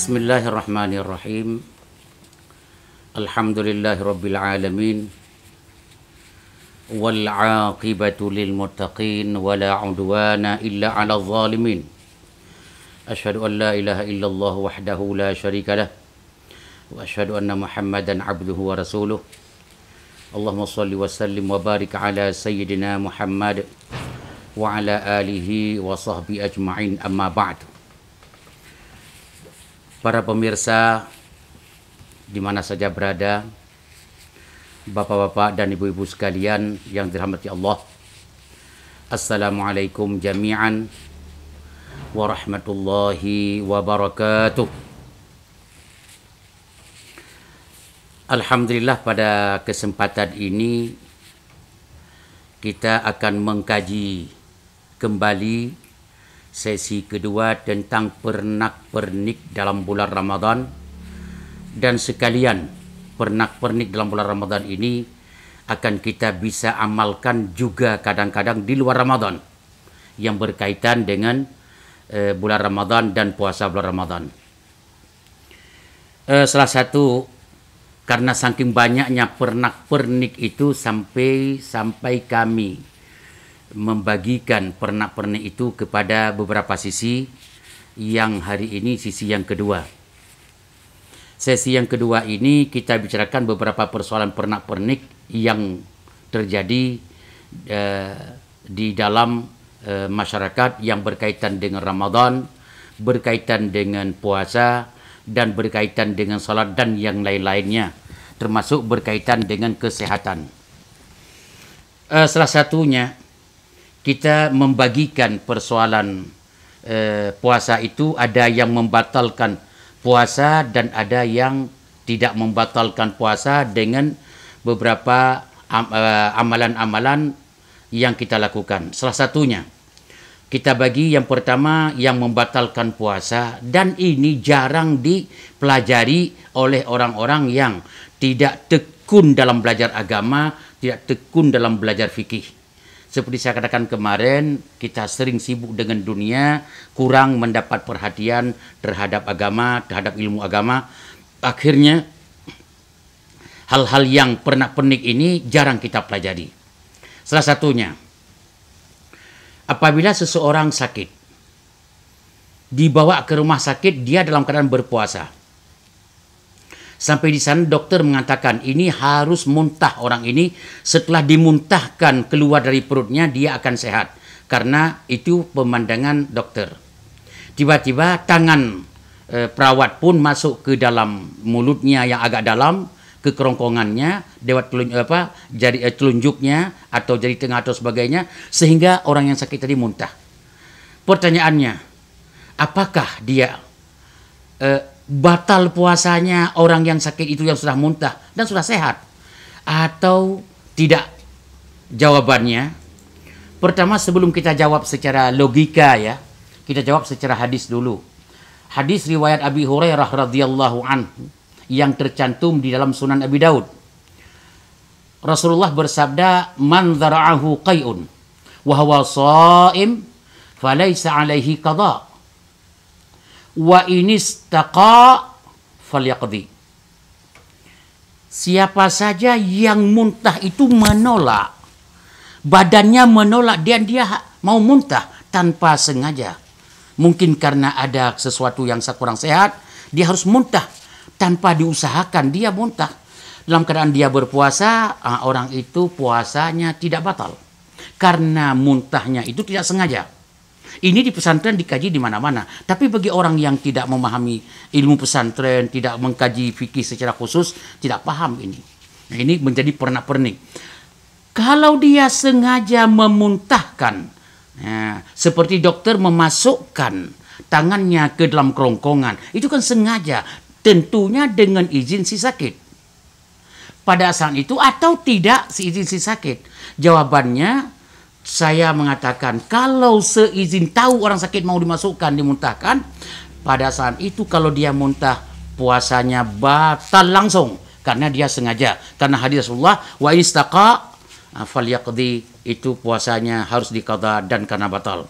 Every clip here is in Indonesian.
Bismillahirrahmanirrahim. Alhamdulillahirabbil alamin. Wal 'aqibatu lil muttaqin wa la 'udwana illa 'alal zalimin. Asyhadu an la ilaha illallah wahdahu la syarika lah wa asyhadu anna Muhammadan 'abduhu wa rasuluh. Allahumma shalli wa sallim wa barik ala sayyidina Muhammad wa ala alihi wa sahbihi ajma'in, amma ba'du. Para pemirsa di mana saja berada, bapak-bapak dan ibu-ibu sekalian yang dirahmati Allah, Assalamualaikum jami'an warahmatullahi wabarakatuh. Alhamdulillah, pada kesempatan ini kita akan mengkaji kembali sesi kedua tentang pernak-pernik dalam bulan Ramadan, dan sekalian pernak-pernik dalam bulan Ramadan ini akan kita bisa amalkan juga kadang-kadang di luar Ramadan yang berkaitan dengan bulan Ramadan dan puasa bulan Ramadan. Salah satu, karena saking banyaknya pernak-pernik itu sampai kami membagikan pernak-pernik itu kepada beberapa sisi, yang hari ini sisi yang kedua. Sesi yang kedua ini kita bicarakan beberapa persoalan pernak-pernik yang terjadi di dalam masyarakat yang berkaitan dengan Ramadan, berkaitan dengan puasa, dan berkaitan dengan salat dan yang lain-lainnya, termasuk berkaitan dengan kesehatan. Salah satunya kita membagikan persoalan puasa itu, ada yang membatalkan puasa dan ada yang tidak membatalkan puasa dengan beberapa amalan-amalan yang kita lakukan. Salah satunya kita bagi yang pertama yang membatalkan puasa, dan ini jarang dipelajari oleh orang-orang yang tidak tekun dalam belajar agama, tidak tekun dalam belajar fikih. Seperti saya katakan kemarin, kita sering sibuk dengan dunia, kurang mendapat perhatian terhadap agama, terhadap ilmu agama. Akhirnya hal-hal yang pernak-pernik ini jarang kita pelajari. Salah satunya, apabila seseorang sakit, dibawa ke rumah sakit, dia dalam keadaan berpuasa. Sampai di sana dokter mengatakan ini harus muntah orang ini. Setelah dimuntahkan keluar dari perutnya, dia akan sehat. Karena itu pemandangan dokter. Tiba-tiba tangan perawat pun masuk ke dalam mulutnya yang agak dalam, ke kerongkongannya, lewat jari telunjuknya atau jari tengah atau sebagainya, sehingga orang yang sakit tadi muntah. Pertanyaannya, apakah dia batal puasanya orang yang sakit itu yang sudah muntah dan sudah sehat, atau tidak? Jawabannya, pertama sebelum kita jawab secara logika ya, kita jawab secara hadis dulu. Hadis riwayat Abi Hurairah radhiyallahu anhu yang tercantum di dalam Sunan Abi Daud. Rasulullah bersabda, "Man dzara'ahu qai'un wa huwa sha'im falaysa 'alaihi qada'. Wa inistaqa falyaqdi." Siapa saja yang muntah itu menolak, badannya menolak, dan dia mau muntah tanpa sengaja, mungkin karena ada sesuatu yang kurang sehat, dia harus muntah tanpa diusahakan, dia muntah dalam keadaan dia berpuasa, orang itu puasanya tidak batal karena muntahnya itu tidak sengaja. Ini di pesantren dikaji di mana-mana. Tapi bagi orang yang tidak memahami ilmu pesantren, tidak mengkaji fikih secara khusus, tidak paham ini. Nah, ini menjadi pernak-pernik. Kalau dia sengaja memuntahkan, seperti dokter memasukkan tangannya ke dalam kerongkongan, itu kan sengaja, tentunya dengan izin si sakit. Pada saat itu atau tidak izin si sakit? Jawabannya, saya mengatakan kalau seizin tahu orang sakit mau dimasukkan, dimuntahkan, pada saat itu kalau dia muntah, puasanya batal langsung karena dia sengaja. Karena hadis Rasulullah, wa istaqa falyaqdi, itu puasanya harus diqadha dan karena batal.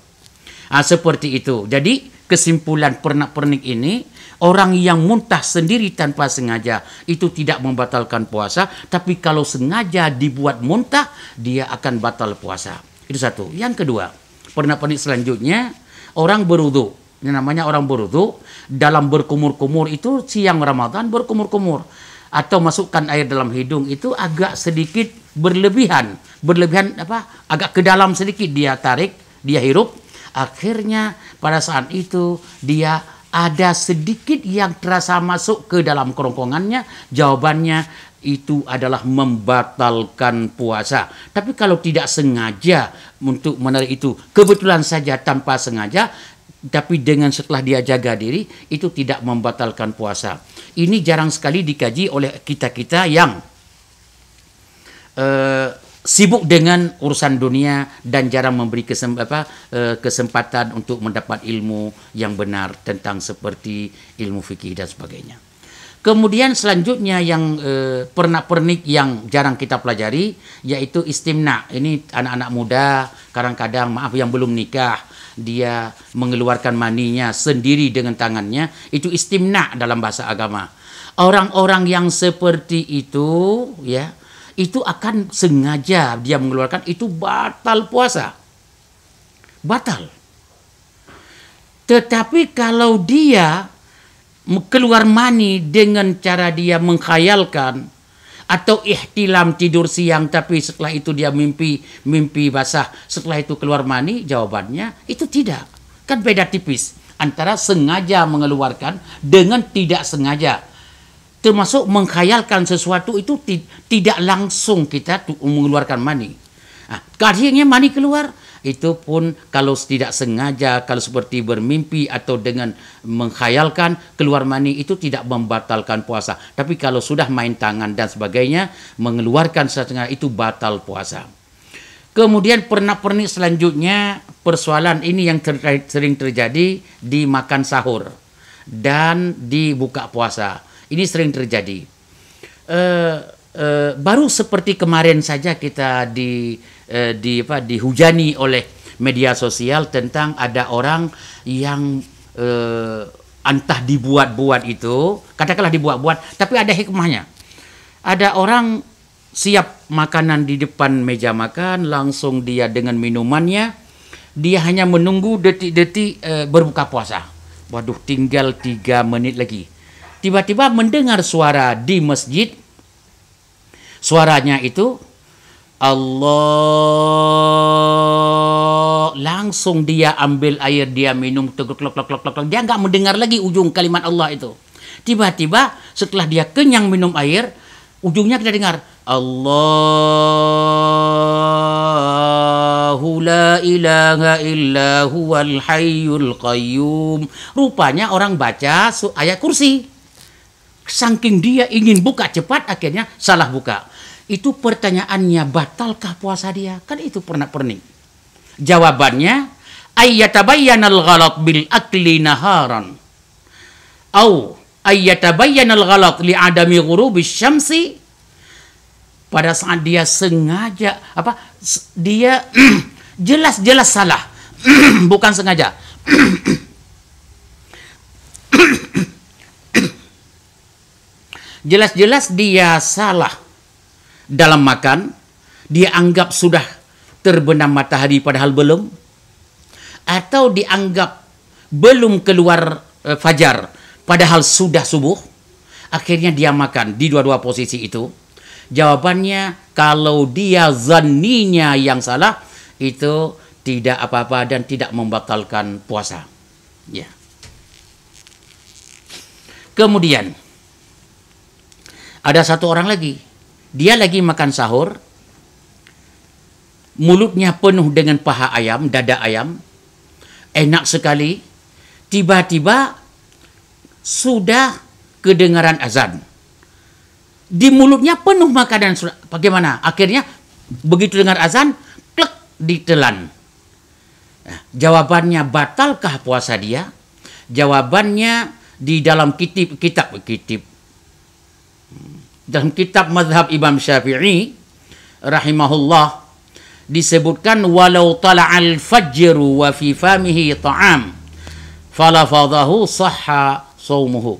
Seperti itu. Jadi kesimpulan pernak-pernik ini, orang yang muntah sendiri tanpa sengaja itu tidak membatalkan puasa, tapi kalau sengaja dibuat muntah, dia akan batal puasa. Itu satu. Yang kedua, pernak-pernik selanjutnya, orang berwudu. Ini namanya orang berwudu, dalam berkumur-kumur itu siang Ramadan berkumur-kumur. Atau masukkan air dalam hidung itu agak sedikit berlebihan. Berlebihan apa? Agak ke dalam sedikit dia tarik, dia hirup. Akhirnya pada saat itu dia ada sedikit yang terasa masuk ke dalam kerongkongannya. Jawabannya itu adalah membatalkan puasa. Tapi kalau tidak sengaja untuk menarik itu, kebetulan saja tanpa sengaja, tapi dengan setelah dia jaga diri, itu tidak membatalkan puasa. Ini jarang sekali dikaji oleh kita-kita yang sibuk dengan urusan dunia dan jarang memberi kesempatan untuk mendapat ilmu yang benar tentang seperti ilmu fikih dan sebagainya. Kemudian selanjutnya yang pernak-pernik yang jarang kita pelajari yaitu istimna. Ini anak-anak muda kadang-kadang yang belum nikah, dia mengeluarkan maninya sendiri dengan tangannya, itu istimna dalam bahasa agama. Orang-orang yang seperti itu ya, itu akan sengaja dia mengeluarkan, itu batal puasa. Batal. Tetapi kalau dia keluar mani dengan cara dia mengkhayalkan atau ihtilam tidur siang tapi setelah itu dia mimpi basah, setelah itu keluar mani, jawabannya itu tidak. Kan beda tipis antara sengaja mengeluarkan dengan tidak sengaja. Termasuk mengkhayalkan sesuatu itu tidak langsung kita mengeluarkan mani. Nah, akhirnya mani keluar, itu pun kalau tidak sengaja, kalau seperti bermimpi atau dengan mengkhayalkan keluar mani, itu tidak membatalkan puasa. Tapi kalau sudah main tangan dan sebagainya, mengeluarkan setengah, itu batal puasa. Kemudian pernak-pernik selanjutnya, persoalan ini yang sering terjadi di makan sahur dan di buka puasa. Ini sering terjadi. Baru seperti kemarin saja kita dihujani oleh media sosial tentang ada orang yang entah dibuat-buat itu, katakanlah dibuat-buat, tapi ada hikmahnya. Ada orang siap makanan di depan meja makan, langsung dia dengan minumannya, dia hanya menunggu detik-detik berbuka puasa. Waduh, tinggal 3 menit lagi. Tiba-tiba mendengar suara di masjid. Suaranya itu Allah. Langsung dia ambil air, dia minum, dia nggak mendengar lagi ujung kalimat Allah itu. Tiba-tiba setelah dia kenyang minum air, ujungnya kita dengar Allahu la ilaha illa huwal hayyul qayyum. Rupanya orang baca ayat kursi. Saking dia ingin buka cepat, akhirnya salah buka. Itu pertanyaannya, batalkah puasa dia? Kan itu pernak-pernik. Jawabannya, ayyatabayyanal ghalat bil akli naharan. Au ayyatabayyanal ghalat li adami ghurubis syamsi. Pada saat dia sengaja, dia jelas-jelas salah. Bukan sengaja. Jelas-jelas dia salah dalam makan, dia anggap sudah terbenam matahari padahal belum, atau dianggap belum keluar fajar padahal sudah subuh, akhirnya dia makan di dua-dua posisi itu. Jawabannya, kalau dia zanninya yang salah, itu tidak apa-apa dan tidak membatalkan puasa. Ya. Kemudian ada satu orang lagi, dia lagi makan sahur, mulutnya penuh dengan paha ayam, dada ayam, enak sekali. Tiba-tiba sudah kedengaran azan. Di mulutnya penuh makanan, bagaimana? Akhirnya begitu dengar azan, klek, ditelan. Nah, jawabannya, batalkah puasa dia? Jawabannya di dalam dalam kitab mazhab Imam Syafi'i rahimahullah disebutkan walau tala'al fajru wa fi famihi ta'am falafadahu sahha saumuhu.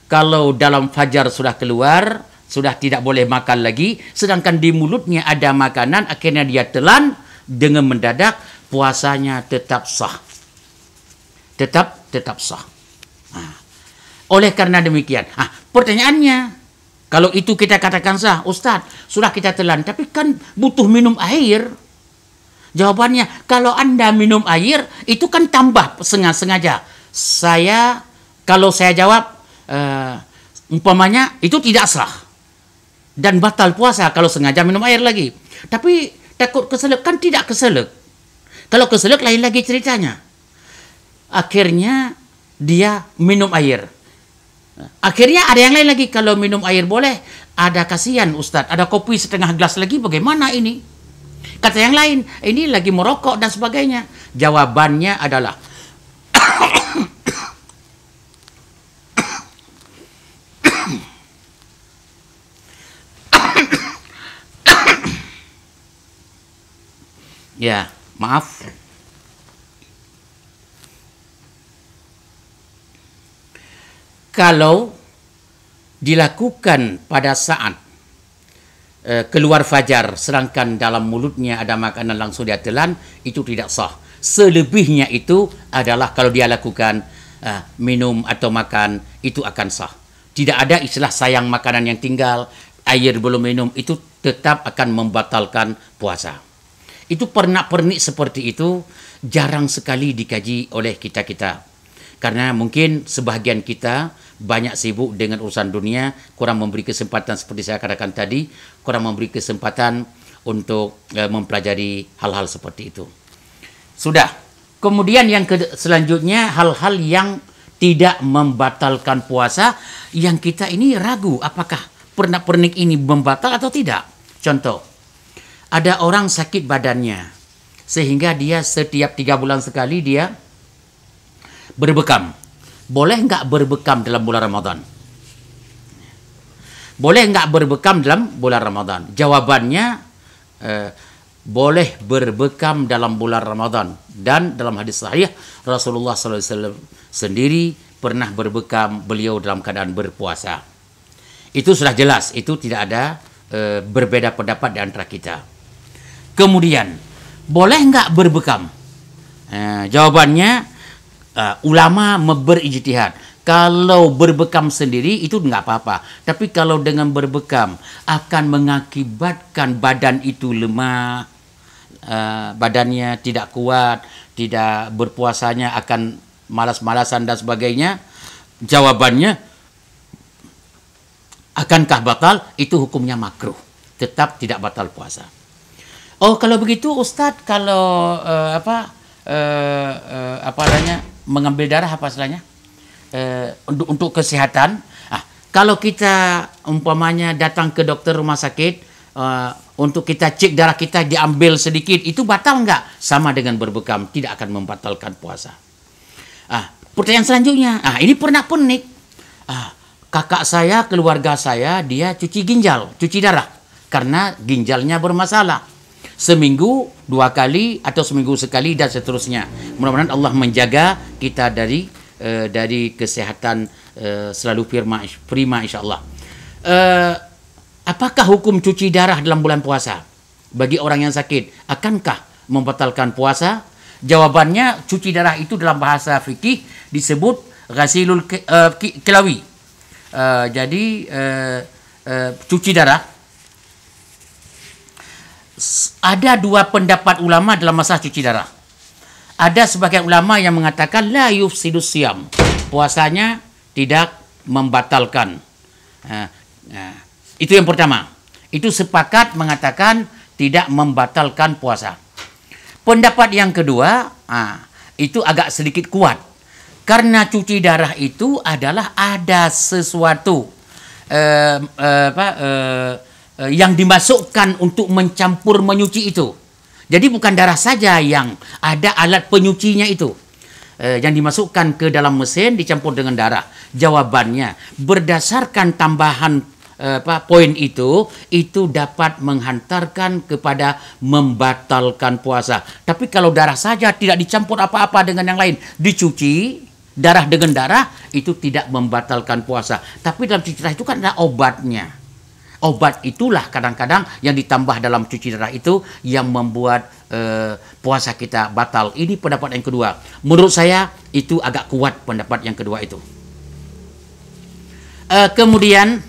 Kalau dalam fajar sudah keluar, sudah tidak boleh makan lagi, sedangkan di mulutnya ada makanan, akhirnya dia telan dengan mendadak, puasanya tetap sah. Tetap sah. Oleh karena demikian, pertanyaannya, kalau itu kita katakan sah, Ustadz, sudah kita telan, tapi kan butuh minum air. Jawabannya, kalau Anda minum air, itu kan tambah sengaja. Kalau saya jawab, umpamanya, itu tidak sah. Dan batal puasa kalau sengaja minum air lagi. Tapi takut keselak, kan tidak keselak. Kalau keselak, lain lagi ceritanya. Akhirnya, dia minum air. Akhirnya ada yang lain lagi, kalau minum air boleh, ada kasihan Ustadz, ada kopi setengah gelas lagi, bagaimana ini? Kata yang lain, ini lagi merokok dan sebagainya. Jawabannya adalah, ya, maaf. Kalau dilakukan pada saat keluar fajar, sedangkan dalam mulutnya ada makanan langsung dia telan, itu tidak sah. Selebihnya itu adalah kalau dia lakukan minum atau makan, itu akan sah. Tidak ada istilah sayang makanan yang tinggal, air belum minum, itu tetap akan membatalkan puasa. Itu pernak-pernik seperti itu jarang sekali dikaji oleh kita-kita. Karena mungkin sebahagian kita banyak sibuk dengan urusan dunia, kurang memberi kesempatan seperti saya katakan tadi, kurang memberi kesempatan untuk mempelajari hal-hal seperti itu. Sudah. Kemudian yang selanjutnya, hal-hal yang tidak membatalkan puasa, yang kita ini ragu apakah pernak-pernik ini membatal atau tidak. Contoh, ada orang sakit badannya, sehingga dia setiap 3 bulan sekali dia berbekam. Boleh nggak berbekam dalam bulan Ramadan? Boleh nggak berbekam dalam bulan Ramadan? Jawabannya, boleh berbekam dalam bulan Ramadan. Dan dalam hadis sahih, Rasulullah SAW sendiri pernah berbekam beliau dalam keadaan berpuasa. Itu sudah jelas, itu tidak ada berbeda pendapat di antara kita. Kemudian, boleh nggak berbekam? Jawabannya, ulama berijtihad. Kalau berbekam sendiri itu nggak apa-apa. Tapi kalau dengan berbekam akan mengakibatkan badan itu lemah, badannya tidak kuat, tidak berpuasanya akan malas-malasan dan sebagainya. Jawabannya, akankah batal? Itu hukumnya makruh. Tetap tidak batal puasa. Oh, kalau begitu Ustadz, kalau mengambil darah apa istilahnya? Untuk kesehatan. Kalau kita umpamanya datang ke dokter rumah sakit untuk kita cek darah kita diambil sedikit, itu batal nggak? Sama dengan berbekam, tidak akan membatalkan puasa. Pertanyaan selanjutnya, ini pernak-pernik. Kakak saya, keluarga saya, dia cuci ginjal, cuci darah karena ginjalnya bermasalah. Seminggu 2 kali atau seminggu sekali dan seterusnya. Mudah-mudahan Allah menjaga kita dari kesehatan selalu prima insyaallah. Apakah hukum cuci darah dalam bulan puasa bagi orang yang sakit? Akankah membatalkan puasa? Jawabannya, cuci darah itu dalam bahasa fikih disebut ghasilul kilawi. Jadi cuci darah, ada 2 pendapat ulama dalam masalah cuci darah. Ada sebagian ulama yang mengatakan la yufsidus siyam, puasanya tidak membatalkan. Itu yang pertama. Itu sepakat mengatakan tidak membatalkan puasa. Pendapat yang kedua, itu agak sedikit kuat. Karena cuci darah itu adalah ada sesuatu yang dimasukkan untuk mencampur menyuci itu. Jadi bukan darah saja yang ada alat penyucinya itu. Yang dimasukkan ke dalam mesin dicampur dengan darah. Jawabannya, berdasarkan tambahan poin itu dapat menghantarkan kepada membatalkan puasa. Tapi kalau darah saja tidak dicampur apa-apa dengan yang lain, dicuci, darah dengan darah itu tidak membatalkan puasa. Tapi dalam cuci darah itu kan ada obatnya. Obat itulah kadang-kadang yang ditambah dalam cuci darah itu yang membuat puasa kita batal. Ini pendapat yang kedua. Menurut saya itu agak kuat pendapat yang kedua itu. Kemudian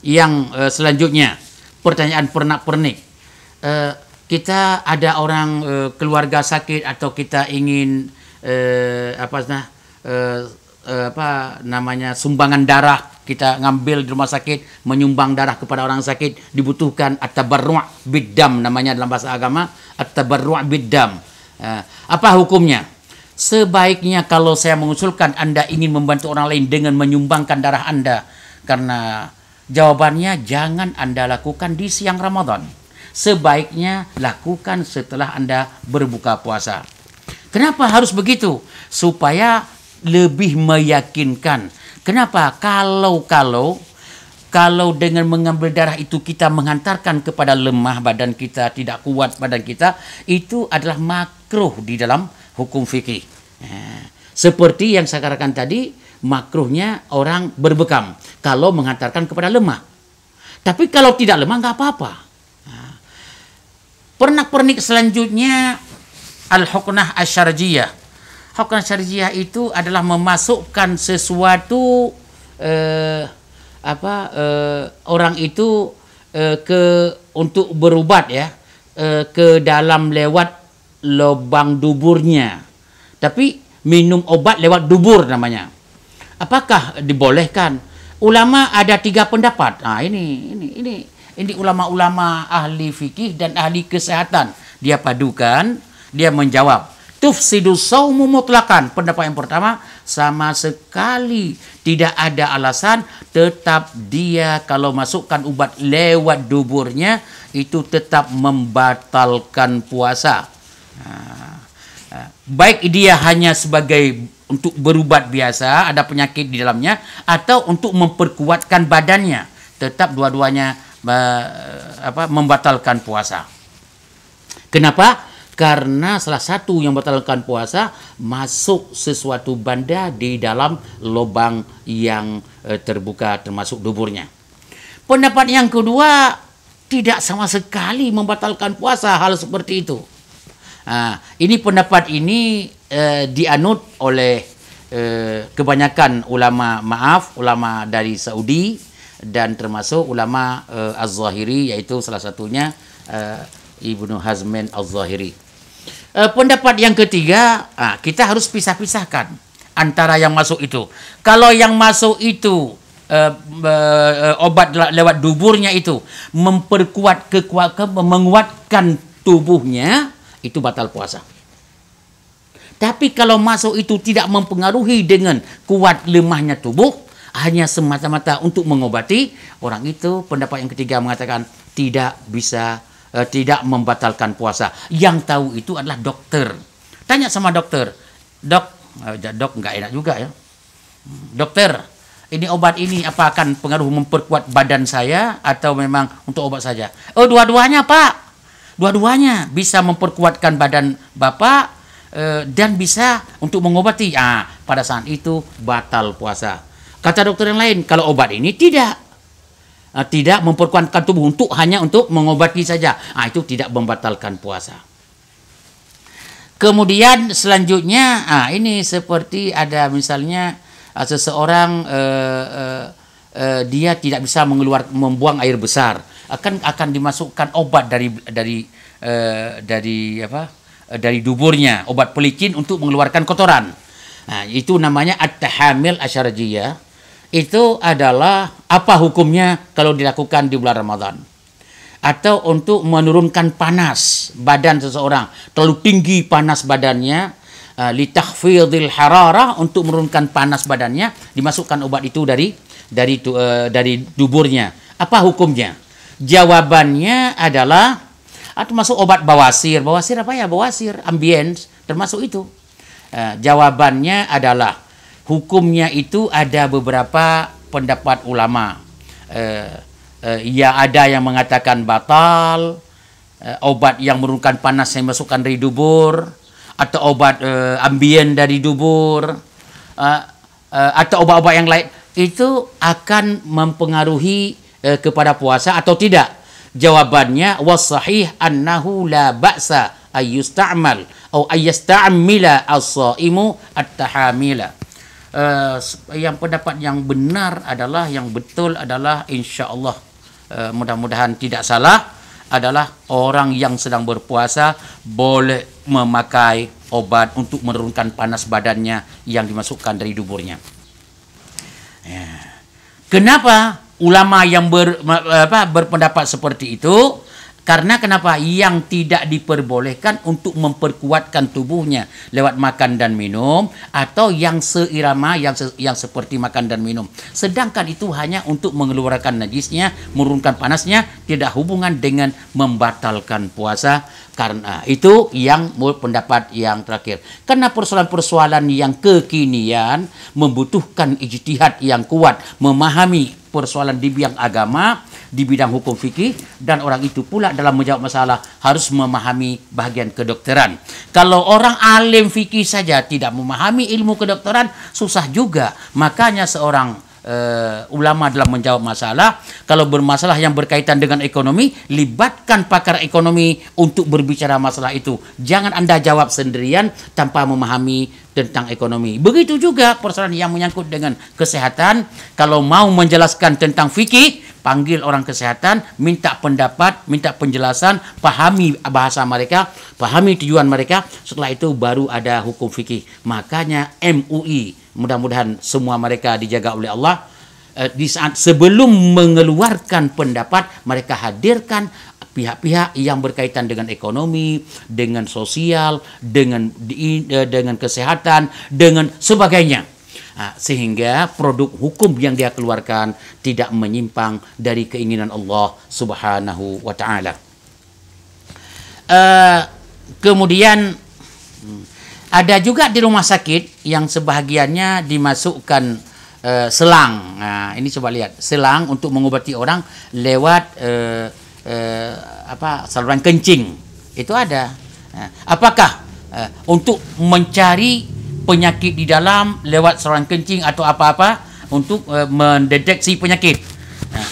yang selanjutnya pertanyaan pernak-pernik. Kita ada orang keluarga sakit atau kita ingin sumbangan darah, kita ngambil di rumah sakit, menyumbang darah kepada orang sakit, dibutuhkan at-tabarru' biddam, namanya dalam bahasa agama at-tabarru' biddam. Apa hukumnya? Sebaiknya kalau saya mengusulkan Anda ingin membantu orang lain dengan menyumbangkan darah Anda, karena jawabannya jangan Anda lakukan di siang Ramadan. Sebaiknya lakukan setelah Anda berbuka puasa. Kenapa harus begitu? Supaya lebih meyakinkan. Kenapa? Kalau dengan mengambil darah itu kita menghantarkan kepada lemah badan kita, tidak kuat badan kita, itu adalah makruh di dalam hukum fikih. Seperti yang saya katakan tadi, makruhnya orang berbekam kalau menghantarkan kepada lemah. Tapi kalau tidak lemah nggak apa-apa. Pernak-pernik selanjutnya al-huknah asyarjiyah. Huknah syarjiyah itu adalah memasukkan sesuatu orang itu untuk berubat ya, ke dalam lewat lubang duburnya. Tapi minum obat lewat dubur namanya. Apakah dibolehkan? Ulama ada 3 pendapat. Nah, ini ulama-ulama ahli fikih dan ahli kesehatan. Dia padukan, dia menjawab. Tufsidu saumu mutlakan. Pendapat yang pertama, sama sekali tidak ada alasan, tetap dia kalau masukkan ubat lewat duburnya itu tetap membatalkan puasa. Baik dia hanya sebagai untuk berubat biasa, ada penyakit di dalamnya, atau untuk memperkuatkan badannya, tetap dua-duanya membatalkan puasa. Kenapa? Karena salah satu yang membatalkan puasa masuk sesuatu benda di dalam lubang yang terbuka termasuk duburnya. Pendapat yang kedua, tidak sama sekali membatalkan puasa hal seperti itu. Ini pendapat ini dianut oleh kebanyakan ulama dari Saudi dan termasuk ulama Az-Zahiri, yaitu salah satunya Ibnu Hazm Az-Zahiri. Pendapat yang ketiga, kita harus pisah-pisahkan antara yang masuk itu. Kalau yang masuk itu obat lewat duburnya itu memperkuat menguatkan tubuhnya, itu batal puasa. Tapi kalau masuk itu tidak mempengaruhi dengan kuat lemahnya tubuh, hanya semata-mata untuk mengobati, orang itu pendapat yang ketiga mengatakan tidak bisa, tidak membatalkan puasa. Yang tahu itu adalah dokter. Tanya sama dokter, dok nggak enak juga ya. Dokter, ini obat ini apa akan pengaruh memperkuat badan saya atau memang untuk obat saja? Oh, dua-duanya Pak. Dua-duanya bisa memperkuatkan badan Bapak dan bisa untuk mengobati. Pada saat itu batal puasa. Kata dokter yang lain, kalau obat ini tidak memperkuatkan tubuh, hanya untuk mengobati saja. Itu tidak membatalkan puasa. Kemudian selanjutnya, ini seperti ada misalnya seseorang dia tidak bisa membuang air besar, akan dimasukkan obat dari duburnya, obat pelicin untuk mengeluarkan kotoran. Itu namanya at-tahamil asyarjiyah. Itu adalah apa hukumnya kalau dilakukan di bulan Ramadan? Atau untuk menurunkan panas badan seseorang, terlalu tinggi panas badannya, litakhfidil hararah, untuk menurunkan panas badannya, dimasukkan obat itu dari duburnya. Apa hukumnya? Jawabannya adalah termasuk obat bawasir. Bawasir apa ya? Bawasir ambiens termasuk itu. Jawabannya adalah hukumnya itu ada beberapa pendapat ulama. Ya, ada yang mengatakan batal, obat yang menurunkan panas yang masukkan dari dubur, atau obat ambien dari dubur, atau obat-obat yang lain itu akan mempengaruhi kepada puasa atau tidak? Jawabannya wasahih annahu la ba'sa ayyusta'mal atau ayyasta'mila as-shaimu at-tahamila. Yang pendapat yang benar adalah, yang betul adalah, insyaallah mudah-mudahan tidak salah, adalah orang yang sedang berpuasa boleh memakai obat untuk menurunkan panas badannya yang dimasukkan dari duburnya. Ya. Kenapa ulama yang berpendapat seperti itu? Karena kenapa? Yang tidak diperbolehkan untuk memperkuatkan tubuhnya lewat makan dan minum, atau yang seirama, yang seperti makan dan minum. Sedangkan itu hanya untuk mengeluarkan najisnya, menurunkan panasnya, tidak hubungan dengan membatalkan puasa. Karena itu yang pendapat yang terakhir. Karena persoalan-persoalan yang kekinian membutuhkan ijtihad yang kuat, memahami persoalan di bidang agama, di bidang hukum fikih, dan orang itu pula dalam menjawab masalah harus memahami bahagian kedokteran. Kalau orang alim fikih saja tidak memahami ilmu kedokteran, susah juga. Makanya seorang ulama dalam menjawab masalah, kalau bermasalah yang berkaitan dengan ekonomi, libatkan pakar ekonomi untuk berbicara masalah itu. Jangan Anda jawab sendirian tanpa memahami tentang ekonomi. Begitu juga persoalan yang menyangkut dengan kesehatan. Kalau mau menjelaskan tentang fikih, panggil orang kesehatan, minta pendapat, minta penjelasan, pahami bahasa mereka, pahami tujuan mereka. Setelah itu baru ada hukum fikih. Makanya MUI, mudah-mudahan semua mereka dijaga oleh Allah, di saat sebelum mengeluarkan pendapat, mereka hadirkan pihak-pihak yang berkaitan dengan ekonomi, dengan sosial, dengan kesehatan, dengan sebagainya. Sehingga produk hukum yang dia keluarkan tidak menyimpang dari keinginan Allah Subhanahu wa taala. Kemudian ada juga di rumah sakit yang sebahagiannya dimasukkan selang. Nah, ini coba lihat, selang untuk mengobati orang lewat saluran kencing. Itu ada. Apakah untuk mencari penyakit di dalam lewat saluran kencing atau apa-apa untuk mendeteksi penyakit?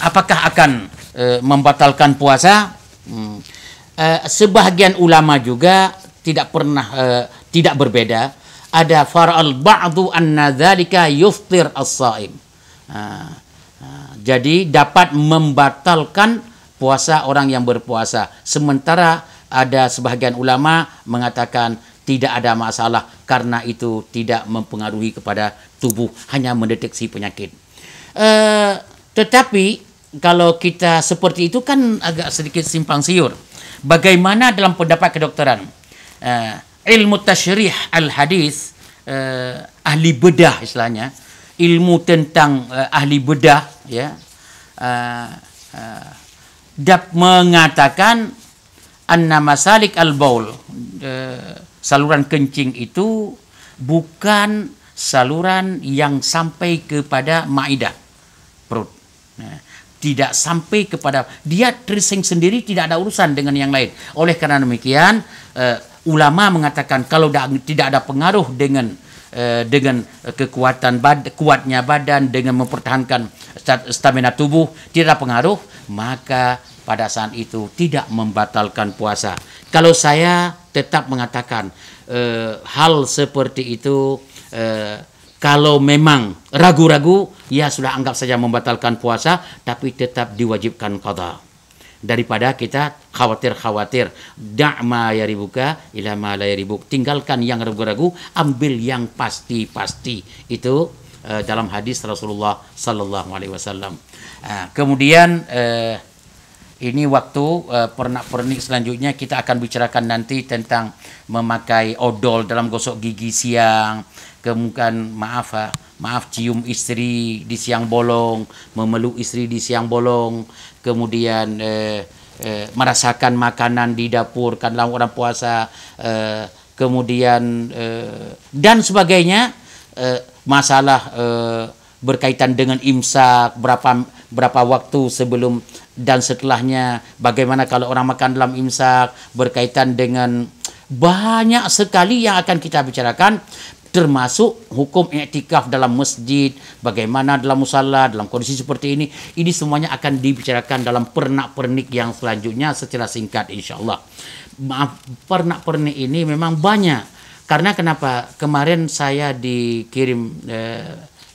Apakah akan membatalkan puasa? Sebahagian ulama juga tidak pernah tidak berbeda. Ada far'al ba'du anna dzalika yuftir as-shaim. Jadi dapat membatalkan puasa orang yang berpuasa. Sementara ada sebahagian ulama mengatakan tidak ada masalah karena itu tidak mempengaruhi kepada tubuh, hanya mendeteksi penyakit. Tetapi kalau kita seperti itu kan agak sedikit simpang siur. Bagaimana dalam pendapat kedokteran? Ilmu tasyrih al-hadis, ahli bedah istilahnya, ilmu tentang ahli bedah, ya, mengatakan anna masalik al-baul, saluran kencing itu bukan saluran yang sampai kepada maidah, perut. Tidak sampai kepada, dia tersing sendiri, tidak ada urusan dengan yang lain. Oleh karena demikian, ulama mengatakan kalau tidak ada pengaruh dengan kekuatan kuatnya badan, dengan mempertahankan stamina tubuh, tidak ada pengaruh, maka pada saat itu tidak membatalkan puasa. Kalau saya tetap mengatakan hal seperti itu, kalau memang ragu-ragu, ya sudah anggap saja membatalkan puasa, tapi tetap diwajibkan qada. Daripada kita khawatir-khawatir, da'ma yaribuka ila ma la yaribuk. Tinggalkan yang ragu-ragu, ambil yang pasti-pasti. Itu dalam hadis Rasulullah sallallahu alaihi wasallam. Kemudian ini waktu pernak-pernik selanjutnya kita akan bicarakan nanti tentang memakai odol dalam gosok gigi siang. Kemudian maaf cium istri di siang bolong, memeluk istri di siang bolong, kemudian merasakan makanan di dapur kan dalam orang puasa, kemudian dan sebagainya, masalah berkaitan dengan imsak, berapa waktu sebelum dan setelahnya, bagaimana kalau orang makan dalam imsak, berkaitan dengan banyak sekali yang akan kita bicarakan. termasuk hukum i'tikaf dalam masjid, bagaimana dalam musalla, dalam kondisi seperti ini semuanya akan dibicarakan dalam pernak-pernik yang selanjutnya secara singkat insyaAllah. Maaf, pernak-pernik ini memang banyak. Karena kenapa? Kemarin saya dikirim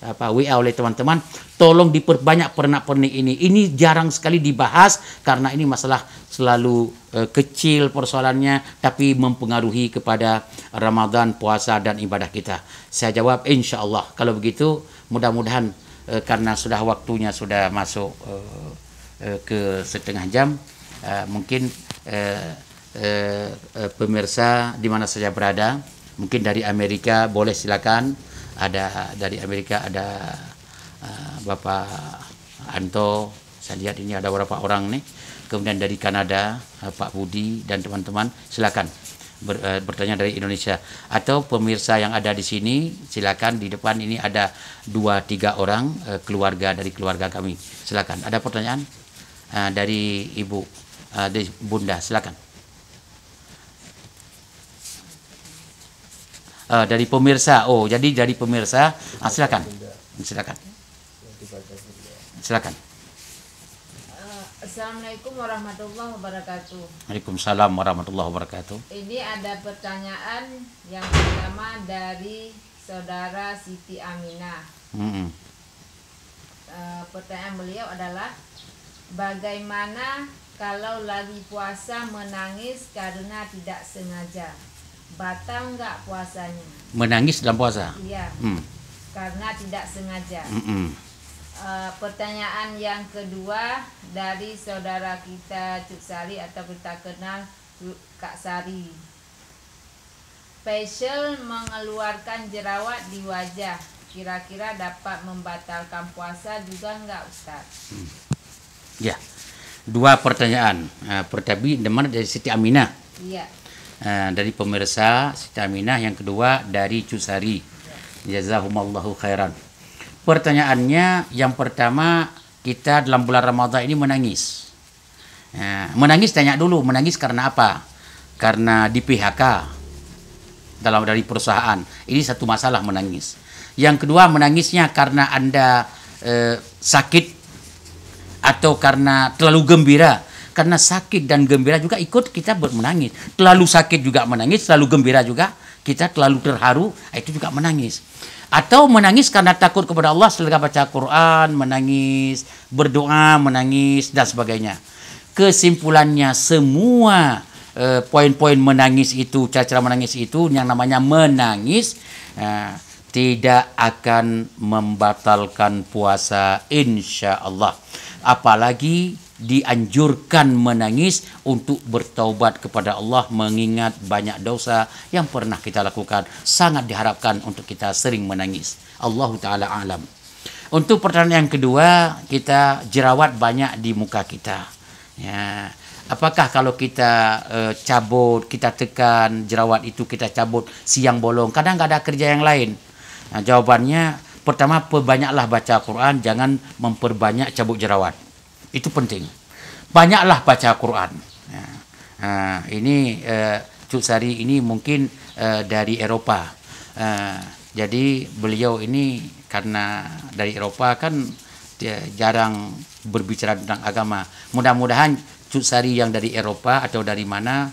WA oleh teman-teman, tolong diperbanyak pernak-pernik ini. Ini jarang sekali dibahas karena ini masalah selalu kecil persoalannya, tapi mempengaruhi kepada Ramadan, puasa dan ibadah kita. Saya jawab insya Allah. Kalau begitu, mudah-mudahan karena sudah waktunya sudah masuk ke setengah jam, mungkin pemirsa di mana saja berada, mungkin dari Amerika boleh silakan. Ada dari Amerika ada Bapak Anto, saya lihat ini ada beberapa orang nih. Kemudian dari Kanada Pak Budi dan teman-teman silakan bertanya dari Indonesia, atau pemirsa yang ada di sini silakan. Di depan ini ada 2-3 orang keluarga dari keluarga kami. Silakan. Ada pertanyaan dari Ibu, dari Bunda, silakan. Dari pemirsa. Oh, jadi dari pemirsa. Silakan. Silakan. Silakan. Assalamualaikum warahmatullahi wabarakatuh. Waalaikumsalam warahmatullahi wabarakatuh. Ini ada pertanyaan yang pertama dari saudara Siti Aminah. Pertanyaan beliau adalah, bagaimana kalau lagi puasa menangis karena tidak sengaja? Batal nggak puasanya? Menangis dalam puasa? Iya, karena tidak sengaja. Pertanyaan yang kedua dari saudara kita Cuk Sari, atau kita kenal Kak Sari. Facial mengeluarkan jerawat di wajah, kira-kira dapat membatalkan puasa juga nggak Ustaz? Ya, 2 pertanyaan. Pertama dari Siti Aminah. Iya. Dari pemirsa Siti Aminah, yang kedua dari Cusari. Jazahumallahu khairan. Pertanyaannya yang pertama, kita dalam bulan Ramadan ini menangis. Menangis, tanya dulu, menangis karena apa? Karena di PHK dari perusahaan. Ini satu masalah menangis. Yang kedua, menangisnya karena Anda sakit atau karena terlalu gembira. Karena sakit dan gembira juga ikut kita menangis. Terlalu sakit juga menangis, terlalu gembira juga kita, terlalu terharu itu juga menangis. Atau menangis karena takut kepada Allah setelah baca Quran, menangis, berdoa, menangis dan sebagainya. Kesimpulannya semua poin-poin menangis itu, cara-cara menangis itu yang namanya menangis tidak akan membatalkan puasa insya Allah. Apalagi dianjurkan menangis untuk bertaubat kepada Allah, mengingat banyak dosa yang pernah kita lakukan. Sangat diharapkan untuk kita sering menangis. Allahu ta'ala alam. Untuk pertanyaan yang kedua, kita jerawat banyak di muka kita. Ya, apakah kalau kita cabut, kita tekan jerawat itu, kita cabut siang bolong, kadang nggak ada kerja yang lain? Nah, jawabannya, pertama, perbanyaklah baca Quran, jangan memperbanyak cabut jerawat. Itu penting. Banyaklah baca Quran. Ini Cuk Sari ini mungkin dari Eropa. Jadi beliau ini karena dari Eropa kan dia jarang berbicara tentang agama. Mudah-mudahan Cuk Sari yang dari Eropa atau dari mana,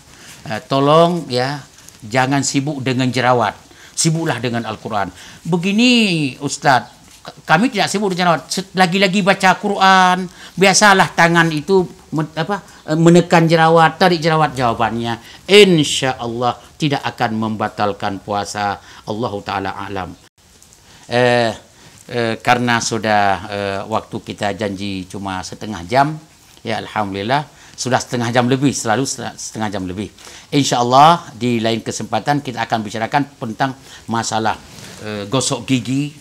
tolong ya, jangan sibuk dengan jerawat. Sibuklah dengan Al-Quran. Begini Ustadz, kami tidak sibuk dengan jerawat. Lagi-lagi baca Quran, biasalah tangan itu menekan jerawat, tarik jerawat. Jawabannya, insya Allah tidak akan membatalkan puasa. Allahu ta'ala alam. Karena sudah waktu kita janji cuma setengah jam, ya Alhamdulillah sudah setengah jam lebih, selalu setengah jam lebih. Insya Allah di lain kesempatan kita akan bicarakan tentang masalah gosok gigi.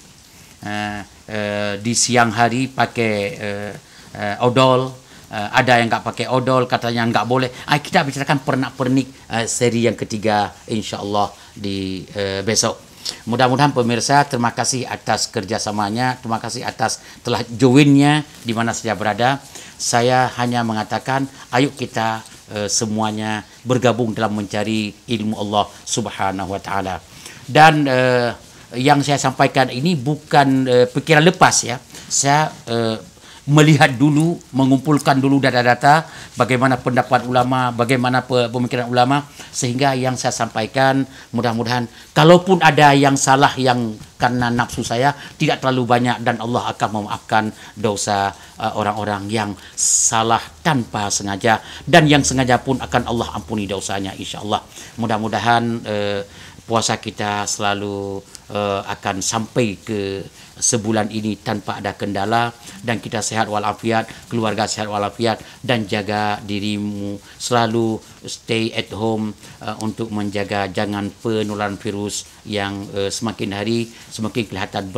Di siang hari pakai odol, ada yang nggak pakai odol, katanya nggak boleh. Kita bicarakan pernak-pernik seri yang ketiga insya Allah di besok. Mudah-mudahan pemirsa, terima kasih atas kerjasamanya, terima kasih atas telah joinnya di mana saja berada. Saya hanya mengatakan, ayo kita semuanya bergabung dalam mencari ilmu Allah Subhanahu wa Ta'ala. Dan yang saya sampaikan ini bukan pikiran lepas ya. Saya melihat dulu, mengumpulkan dulu data-data bagaimana pendapat ulama, bagaimana pemikiran ulama, sehingga yang saya sampaikan mudah-mudahan kalaupun ada yang salah yang karena nafsu saya tidak terlalu banyak, dan Allah akan memaafkan dosa orang-orang yang salah tanpa sengaja, dan yang sengaja pun akan Allah ampuni dosanya insyaallah. Mudah-mudahan puasa kita selalu akan sampai ke sebulan ini tanpa ada kendala, dan kita sehat walafiat, keluarga sehat walafiat, dan jaga dirimu selalu stay at home untuk menjaga jangan penularan virus yang semakin hari semakin kelihatan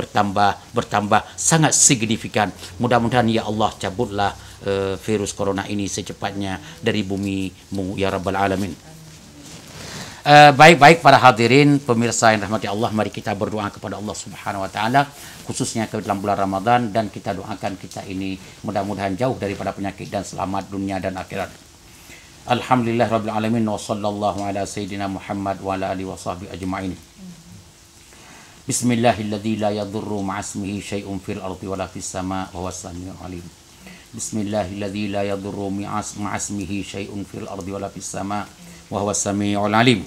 bertambah sangat signifikan. Mudah-mudahan ya Allah cabutlah virus corona ini secepatnya dari bumi-Mu ya rabbal alamin. Baik para hadirin pemirsa yang rahmati Allah, mari kita berdoa kepada Allah Subhanahu wa taala khususnya ke dalam bulan Ramadan, dan kita doakan kita ini mudah-mudahan jauh daripada penyakit dan selamat dunia dan akhirat. Alhamdulillah rabbil alamin wa sallallahu ala sayyidina Muhammad wa ala alihi wa sahbihi ajma'in. Bismillahilladzi la yadurru ma'asmihi syai'un fil ardi wala fis sama' wa huwas samiul alim. Bismillahilladzi la yadurru ma'asmihi syai'un fil ardi wala fis sama' wa huwas samiul alim.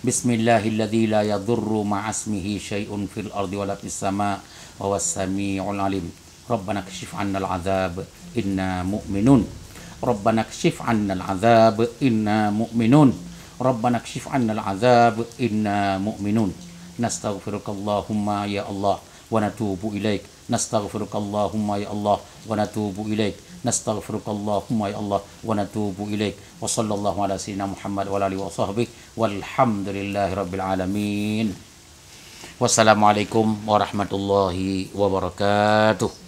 Bismillahilladzi la yadurru ma'asmihi syai'un fil ardi wala fis sama' wa huwas samiul alim. Rabbana kashif 'annal 'adzab inna mu'minun. Rabbana kashif 'annal 'adzab inna mu'minun. Rabbana kashif 'annal 'adzab inna mu'minun. Nastaghfirukallahumma ya Allah wa natubu ilaik. Nastaghfirukallahumma ya Allah wa natubu ilaik. Nastaghfirukallahumma ya Allah wa natubu ilaik. Wa sallallahu ala sayyidina Muhammad wa alihi wa sahbihi walhamdulillahi rabbil alamin. Wassalamualaikum warahmatullahi wabarakatuh.